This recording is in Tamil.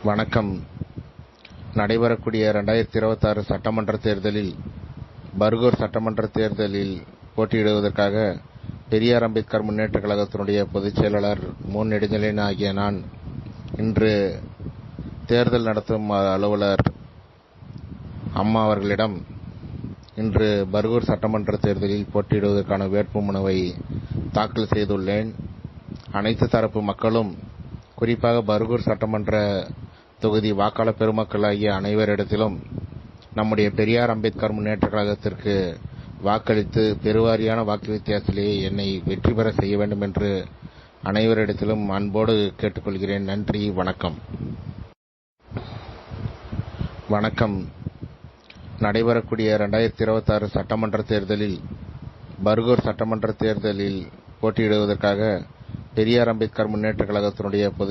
வணக்கம். நடைபெறக்கூடிய 2026 சட்டமன்ற தேர்தலில் பர்கூர் சட்டமன்ற தேர்தலில் போட்டியிடுவதற்காக பெரியார் அம்பேத்கர் முன்னேற்றக் கழகத்தினுடைய பொதுச் செயலாளர் மு. நெடுஞ்செழியன் ஆகிய நான் இன்று தேர்தல் நடத்தும் அலுவலர் அம்மா அவர்களிடம் இன்று பர்கூர் சட்டமன்ற தேர்தலில் போட்டியிடுவதற்கான வேட்புமனுவை தாக்கல் செய்துள்ளேன். அனைத்து தரப்பு மக்களும், குறிப்பாக பர்கூர் சட்டமன்ற தொகுதி வாக்காளர் பெருமக்கள் ஆகிய அனைவரிடத்திலும் நம்முடைய பெரியார் அம்பேத்கர் முன்னேற்றக் கழகத்திற்கு வாக்களித்து பெருவாரியான வாக்கு வித்தியாசத்திலேயே என்னை வெற்றி பெற செய்ய வேண்டும் என்று அனைவரிடத்திலும் அன்போடு கேட்டுக்கொள்கிறேன். நன்றி. வணக்கம். வணக்கம். நடைபெறக்கூடிய 2026 சட்டமன்ற தேர்தலில் பர்கூர் சட்டமன்ற தேர்தலில் போட்டியிடுவதற்காக பெரியார் அம்பேத்கர் முன்னேற்றக் கழகத்தினுடைய